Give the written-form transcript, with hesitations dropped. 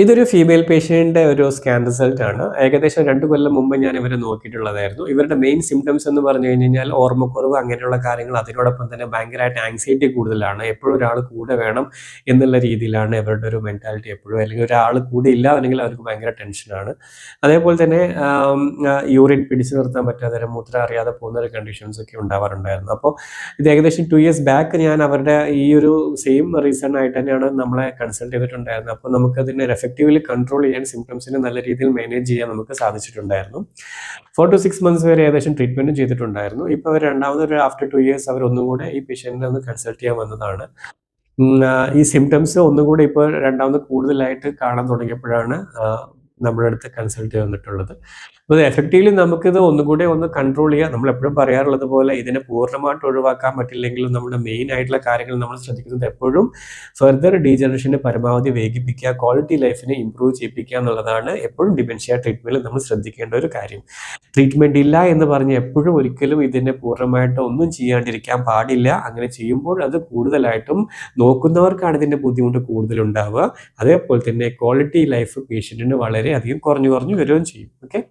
ഇതൊരു ഫീമെയിൽ പേഷ്യന്റിന്റെ ഒരു scan result ആണ്. ഏകദേശം 2 കൊല്ലം മുമ്പ് ഞാൻ ഇവരെ നോക്കിയിട്ടുള്ളതായിരുന്നു. ഇവരുടെ മെയിൻ സിംപ്റ്റംസ് എന്ന് പറഞ്ഞു കഴിഞ്ഞാൽ ഓർമ്മക്കുറവ് അങ്ങനെയുള്ള കാര്യങ്ങൾ. അതിനോടൊപ്പം തന്നെ ഭയങ്കരമായിട്ട് ആങ്സൈറ്റി കൂടുതലാണ്. എപ്പോഴും ഒരാൾ കൂടെ വേണം എന്നുള്ള രീതിയിലാണ് ഇവരുടെ ഒരു മെന്റാലിറ്റി എപ്പോഴും. അല്ലെങ്കിൽ ഒരാൾ കൂടെ ഇല്ല എന്നുണ്ടെങ്കിൽ അവർക്ക് ഭയങ്കര ടെൻഷനാണ്. അതേപോലെ തന്നെ യൂറിൻ പിടിച്ചു നിർത്താൻ പറ്റാതെ മൂത്രം അറിയാതെ പോകുന്ന ഒരു കണ്ടീഷൻസ് ഒക്കെ ഉണ്ടാവാറുണ്ടായിരുന്നു. അപ്പോൾ ഇത് ഏകദേശം 2 ഇയേഴ്സ് ബാക്ക് ഞാൻ അവരുടെ ഈ ഒരു സെയിം റീസൺ ആയിട്ട് തന്നെയാണ് നമ്മളെ കൺസൾട്ട് ചെയ്തിട്ടുണ്ടായിരുന്നത്. അപ്പോൾ നമുക്കതിനെ എഫക്റ്റീവ്ലി കൺട്രോൾ ചെയ്യാൻ, സിംപ്റ്റംസിനെ നല്ല രീതിയിൽ മാനേജ് ചെയ്യാൻ നമുക്ക് സാധിച്ചിട്ടുണ്ടായിരുന്നു. 4 to 6 months വരെ ഏകദേശം ട്രീറ്റ്മെന്റും ചെയ്തിട്ടുണ്ടായിരുന്നു. ഇപ്പോൾ അവർ രണ്ടാമതൊരു ആഫ്റ്റർ 2 ഇയേഴ്സ് അവർ ഒന്നുകൂടെ ഈ പേഷ്യന്റിനെ ഒന്ന് കൺസൾട്ട് ചെയ്യാൻ വന്നതാണ്. ഈ സിംപ്റ്റംസ് ഒന്നുകൂടെ ഇപ്പോൾ രണ്ടാമത് കൂടുതലായിട്ട് കാണാൻ തുടങ്ങിയപ്പോഴാണ് നമ്മുടെ അടുത്ത് കൺസൾട്ട് വന്നിട്ടുള്ളത്. അപ്പോൾ എഫക്റ്റീവ്ലി നമുക്കിത് ഒന്നുകൂടെ ഒന്ന് കൺട്രോൾ ചെയ്യാം. നമ്മളെപ്പോഴും പറയാറുള്ളത് പോലെ ഇതിനെ പൂർണ്ണമായിട്ട് ഒഴിവാക്കാൻ പറ്റില്ലെങ്കിലും നമ്മുടെ മെയിൻ ആയിട്ടുള്ള കാര്യങ്ങൾ നമ്മൾ ശ്രദ്ധിക്കുന്നത് എപ്പോഴും ഫർദർ ഡീജനറേഷനെ പരമാവധി വേഗിപ്പിക്കുക, ക്വാളിറ്റി ലൈഫിനെ ഇംപ്രൂവ് ചെയ്യിപ്പിക്കുക എന്നുള്ളതാണ് എപ്പോഴും ഡിമെൻഷ്യ ട്രീറ്റ്മെന്റിൽ നമ്മൾ ശ്രദ്ധിക്കേണ്ട ഒരു കാര്യം. ട്രീറ്റ്മെന്റ് ഇല്ല എന്ന് പറഞ്ഞ് എപ്പോഴും ഒരിക്കലും ഇതിനെ പൂർണ്ണമായിട്ട് ഒന്നും ചെയ്യാണ്ടിരിക്കാൻ പാടില്ല. അങ്ങനെ ചെയ്യുമ്പോൾ അത് കൂടുതലായിട്ടും നോക്കുന്നവർക്കാണ് ഇതിന്റെ ബുദ്ധിമുട്ട് കൂടുതലുണ്ടാവുക. അതേപോലെ തന്നെ ക്വാളിറ്റി ലൈഫ് പേഷ്യന്റിന് വളരെയധികം കുറഞ്ഞു വരികയും ചെയ്യും. ഓക്കെ.